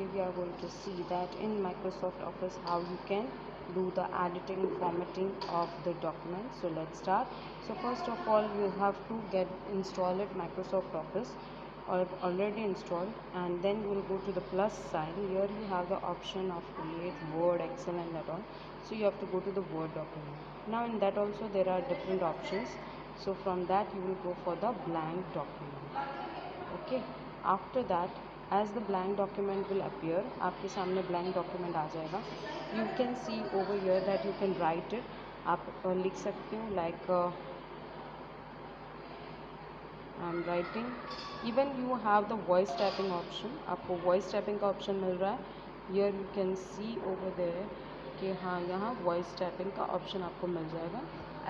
today we are going to see that in Microsoft Office how you can do the editing formatting of the document. So let's start. So first of all you have to get installed Microsoft Office or already installed, and then you will go to the plus sign. Here you have the option of create Word, Excel and that all. So you have to go to the Word document. Now in that also there are different options. So from that you will go for the blank document. Okay, after that as the blank document will appear, आपके सामने blank document आ जाएगा. You can see over here that you can write it. आप लिख सकते हो like I'm writing. Even you have the voice typing option. आपको voice typing का option मिल रहा है. Here you can see over there कि हाँ यहाँ voice typing का option आपको मिल जाएगा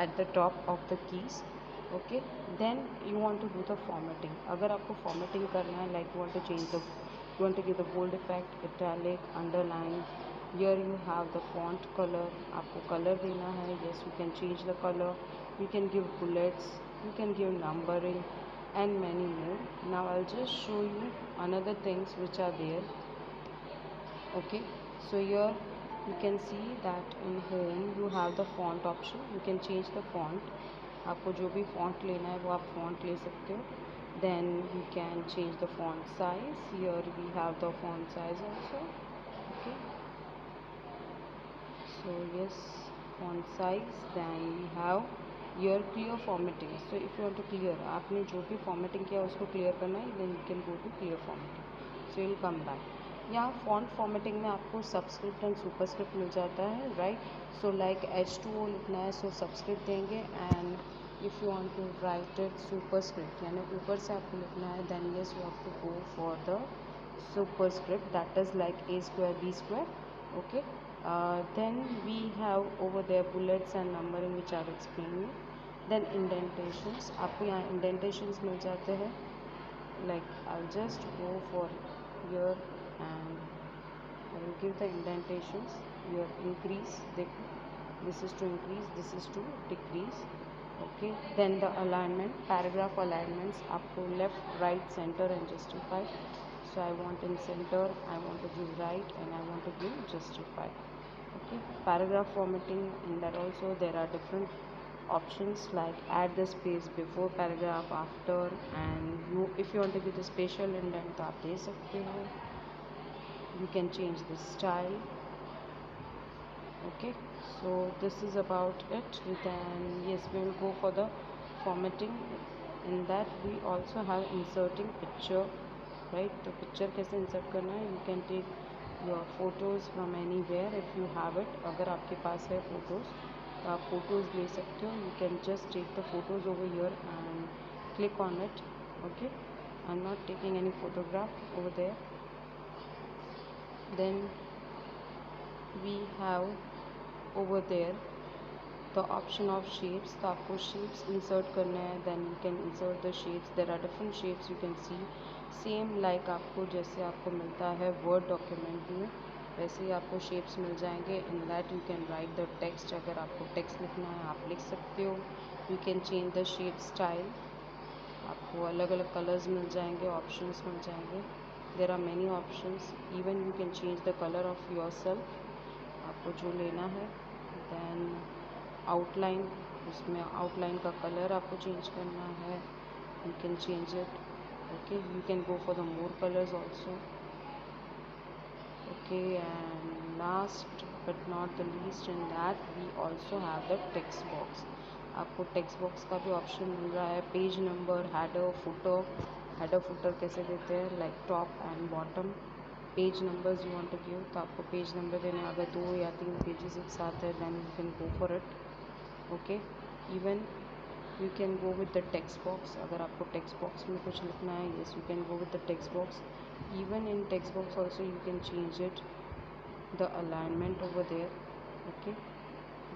at the top of the keys. Okay, then you want to do the formatting. अगर आपको formatting करना है, like you want to give the bold effect, italic, underline. Here you have the font color. आपको color देना है. Yes, you can change the color. You can give bullets. You can give numbering and many more. Now I'll just show you another things which are there. Okay, so here you can see that in home you have the font option. You can change the font. आपको जो भी font लेना है वो आप font ले सकते हो. Then you can change the font size. Here we have the font size also. Okay, so yes, font size. Then we have here clear formatting. So if you want to clear, आपने जो भी formatting किया उसको clear करना है, then you can go to clear formatting. So you'll come back. यहाँ font formatting में आपको subscript and superscript मिल जाता है, right? So like H2O लिखना है, so subscript देंगे, and if you want to write it superscript यानी ऊपर से आपको लिखना है, then yes you have to go for the superscript, that is like A square B square. Okay, then we have over there bullets and numbering which I've explained you. Then indentations, आपको यहाँ indentations मिल जाते हैं. Like I'll just go for here and I will give the indentations. Here increase, this is to increase, this is to decrease. Okay, then the alignment, paragraph alignments, आपको left, right, center and justify. So I want in center, I want to give right, and I want to give justify. Okay, paragraph formatting, in that also there are different options like add the space before paragraph, after, and you if you want to give the spatial indent तो आप दे सकते हो. You can change the style. Okay, so this is about it. Then yes, we will go for the formatting. In that we also have inserting picture, right? तो picture कैसे insert करना है? You can take your photos from anywhere if you have it. अगर आपके पास है photos तो आप photos ले सकते हो. You can just take the photos over here and click on it. Okay, I'm not taking any photograph over there. Then we have over there the option of shapes. तो आपको shapes insert करना है, then you can insert the shapes. There are different shapes you can see, same like आपको जैसे आपको मिलता है word document में वैसे ही आपको shapes मिल जाएंगे. In that you can write the text. अगर आपको text लिखना है आप लिख सकते हो. You can change the shape style. आपको अलग अलग colors मिल जाएंगे, options मिल जाएंगे. There are many options. Even you can change the color of yourself, आपको जो लेना है. Then outline, उसमें outline का color आपको change करना है. You can change it. Okay, you can go for the more colors also. Okay, and last but not the least in that we also have the text box. आपको text box का भी option मिल रहा है. Page number, header, footer. Header footer कैसे देते हैं, like top and bottom. Page numbers you want to give, तो आपको page number देने, अगर 2 या 3 pages एक साथ है then you can go for it. Okay, even you can go with the text box. अगर आपको text box में कुछ लिखना है, yes you can go with the text box. Even in text box also you can change it, the alignment over there. Okay,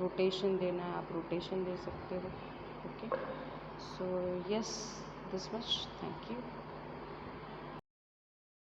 rotation देना है आप rotation दे सकते हो. Okay, so yes, this much. Thank you.